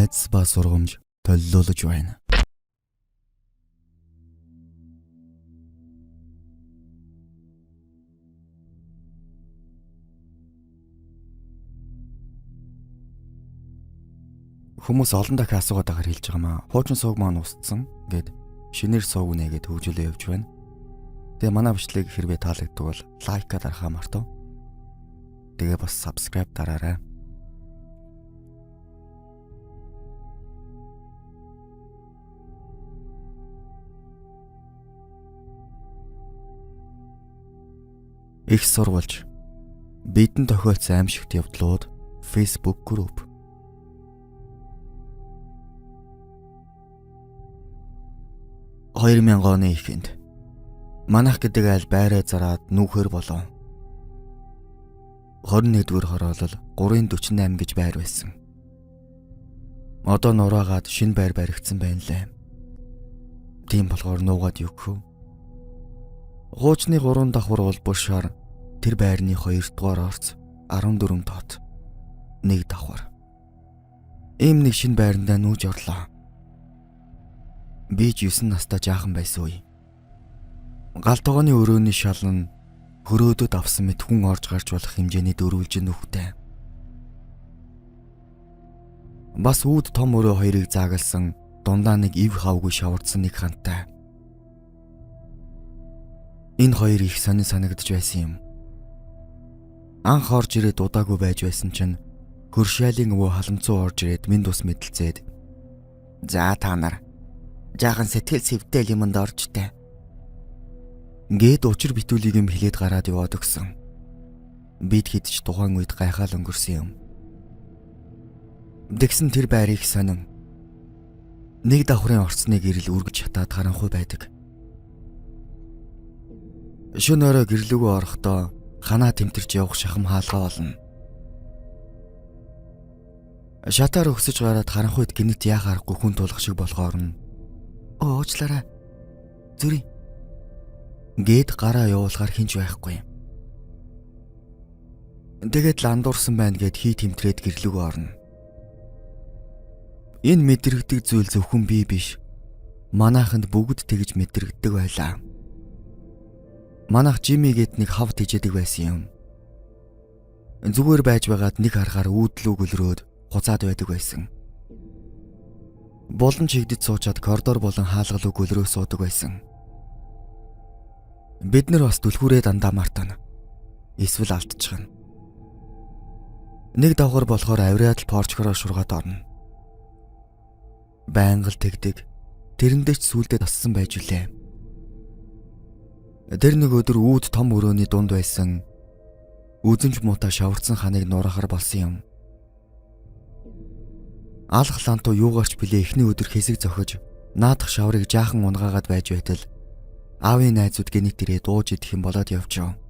Айдас ба сургамж төлөвлөж байна. Хүмүүс олон дахин асуугаад байгаа хэлж байгаа маа. Хуучин сууг маань устсан гэд шинээр сууг нээгээд хөгжүүлээ явж байна. Тэгээ манай бичлэгийг хэрвээ таалагддаг бол лайка дарахаа мартав. Тэгээ бас subscribe дараарай. Их сурвалж бидэнд тохиолдсон аимшигт явдлууд Facebook group. $2000 оны ихэнд манайх гэдэг айл байраа зараад нүүхэр болов. 21-р хороолол 348 гэж байр байсан. Одоо нураагаад шинэ байр баригдсан байна лээ. Тийм болохоор нуугаад өгөх. Хуучны 3 давхар улбушаар тэр байрны 2 дугаар орц 14 тот 1 давхар. Ийм нэг шинэ байрандаа нүүж орлоо. Би 9 настай жаахан байсан үе. Гал тогооны өрөөний шалан хөрөөдөд авсан мэт хүн орж гарч болох хэмжээний дөрвөлжин нүхтэй. Бас үүд том өрөө хоёрыг заагалсан дундаа нэг ив хавгүй шавардсан нэг хантай. Энэ хоёр их сонин санагдж байсан юм. Анх орж ирээд удаагүй байж байсан чинь хөршайлын өвөө халамцуу орж ирээд минь тус мэдлцээд "За та нар жаахан сэтгэл сэвтэл юмд оржтэй" гээд учир битүүлийг юм хилээд гараад яваад өгсөн. Бид хэд ч тухайн үед гайхаал өнгөрсөн юм. Дэгсэн тэр байр их сонин. Нэг давхрын орцныг ирэл үргэж хатаад харанхуй байдаг. Шөнө өрөө гэрлүүгөө орохдоо ханаа тэмтэрч явах шахам хаалгаа болно. Шатаар өгсөж гараад харанхуйд гинэт яхаарахгүй хүн тулах шиг болохоор нь "Уучлаарай. Зүрий" гээд гараа явуулахаар хинж байхгүй. Тэгээд ландуурсан байна гэд хий тэмтрээд гэрлүүгөө орно. Энэ мэдрэгдэг зүйл зөвхөн би биш. Манайханд бүгд тэгж мэдрэгддэг байлаа. Манайх Жими гэд нэг хавд хижээдэг байсан юм. Зүгээр байж байгаад нэг харахаар үүдлүү гөлрөөд хуцаад байдаг байсан. Болон чигдэд суучаад коридор болон хаалгалуу гөлрөө суудаг байсан. Бид нар бас түлхүүрээ дандаа мартана. Эсвэл алдчихна. Нэг давхар болохоор авриад л порчкороо шургаад орно. Байнгал тэгдэг. Тэрэндээ ч сүулдэ тассан байж үлээ. Тэр нэг өдөр үүд том өрөөний дунд байсан үзэнж муутай шаварцсан ханыг нуурахаар болсон юм. Алх лантуу юугаарч билээ эхний өдөр хэсэг зохиж наадах шаврыг жаахан унгаагаад байж байтал аавын найзууд гинэт ирээ дууж идэх юм болоод явжээ.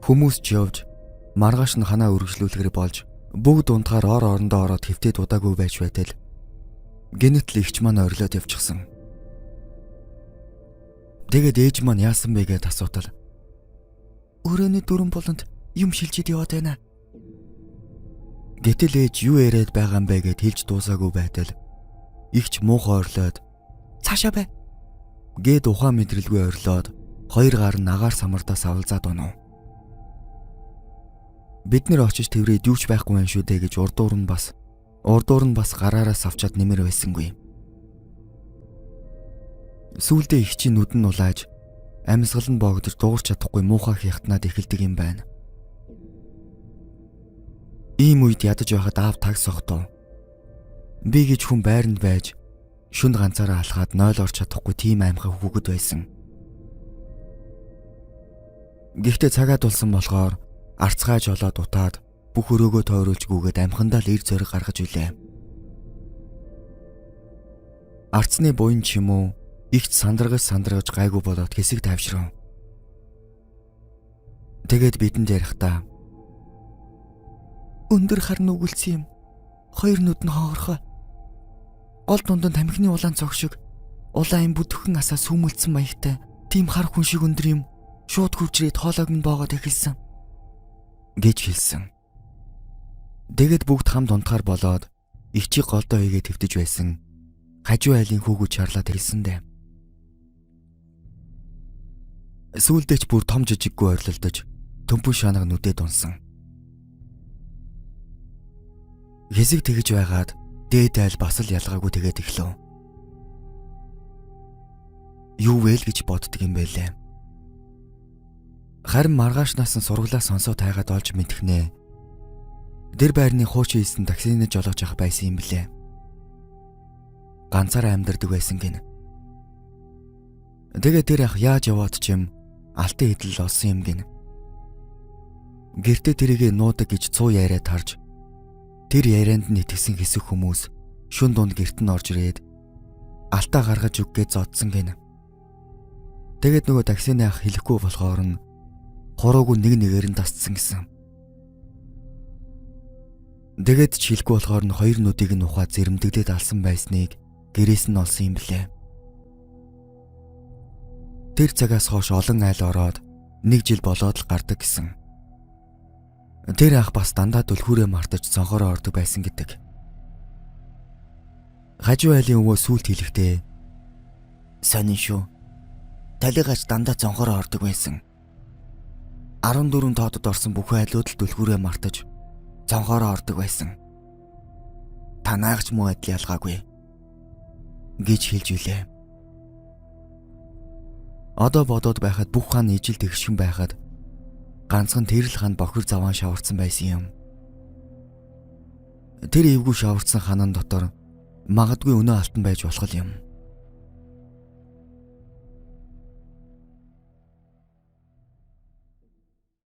Хүмүүс ч явж маргааш нь ханаа үргэлжлүүлэхэр болж бүгд унтахаар орондоо ороод хэвтээд удаагүй байж байтал гинэт л ихч маань орилоод явчихсан. Тэгээд ээж маань яасан бэ гэд асуутал "Өрөөний дөрөн болонд юм шилжиж яваад байна." Гэтэл ээж юу яриад байгаа юм бэ гэд хэлж дуусаагүй байтал ихч муухай орлоод "Цаашаа бай" гээд ухаан мэдрэлгүй орилоод хоёр гар нь агаар самардаас авалзаад онов. Бид нэр очиж тэврээд юуч байхгүй юм шүү дээ гэж урдуур нь бас гараараас авчаад нэмэр байсангүй. Сүүлдээ ихчийн нүд нь улааж амьсгал нь боогдож дуугарч чадахгүй муухай хягтнаад эхэлдэг юм байна. Ийм үед ядаж байхад аав тагс сохтов. Би гэж хүн байранд байж шүнд ганцаараа алхаад 0 орч чадахгүй тийм аимхай хүүхэд байсан. Гэхдээ цагаа дулсан болохоор арцгаа жолоод утаад бүх өрөөгөө тойруулж гүгээд амхандаа л ир зориг гаргаж үлээ. Арцны буян ч юм уу ихт сандрагж гайгүй болоод хэсэг тавьшрав. Тэгээд бидэнд ярихдаа "Өндөр хар нүгэлсэн юм. Хоёр нүд нь хоорхой. Гол дунд нь тамхины улаан цог шиг улаан бүдгхэн асаа сүмэлцсэн маягтай. Тийм хар хүн шиг өндөр юм. Шууд хурж ирээд хоолойг нь боогоод эхэлсэн" гэж хэлсэн. Тэгээд бүгд хамт унтахаар болоод ичиг голдоо хийгээд твтэж байсан хажуу айлын хүүгүүд чарлаад хэлсэндээ. Сүүлдээ ч бүр том жижиггүй ойрлолдож төмпөн шанаг нүдэд унсан. Хэсэг тэгж байгаад дээд айл бас л ялгаагүй тэгээд эхлэв. Юу вэ л гэж боддөг юм байлээ. Харин маргаашнаас нь сургалаа сонсоо тайгаад олж мэдхнэ. Тэр байрны хуучин хийсэн таксины жолоож явах байсан юм блэ. Ганцаараа амьдардаг байсан гин. Тэгээд тэр ах яаж яваад ч юм алтан идэл олсон юм гин. Гэртээ тэрийгэ нуудаг гэж цуу яриад харж тэр ярианд нь итгэсэн хэсэг хүмүүс шүн дунд гэрт нь орж ирээд алтаа гаргаж өггээд зодсон гин. Тэгээд нөгөө таксины ах хэлэхгүй болохоор нь хурууг нэг нэгээр нь тасцсан гэсэн. Тэгээд ч хэлэхгүй болохоор нь хоёр нүдийг нь ухаад зэрэмдэглээд алсан байсныг гэрээс нь олсон юм блэ. Тэр цагаас хойш олон айл ороод 1 жил болоод л гардаг гэсэн. Тэр ах бас дандаа түлхүүрээ мартаж цонхороо ордог байсан гэдэг. Хажуу айлын өвөө сүлд хэлэхдээ сонин шүү. Талигаач дандаа цонхороо ордог байсан. 14 тоодод орсон бүхэн айлууд л түлхүүрээ мартаж цонхороо ордог байсан. Танаагч муу адил ялгаагүй гэж хэлж үлээ. Одоо бодоод байхад бүх хаан ижил тэгшхэн байхад ганцхан тэрл хаан бохир заваан шаварцсан байсан юм. Тэр эвгүй шаварцсан хаанан дотор магадгүй өнөө алтан байж болох юм.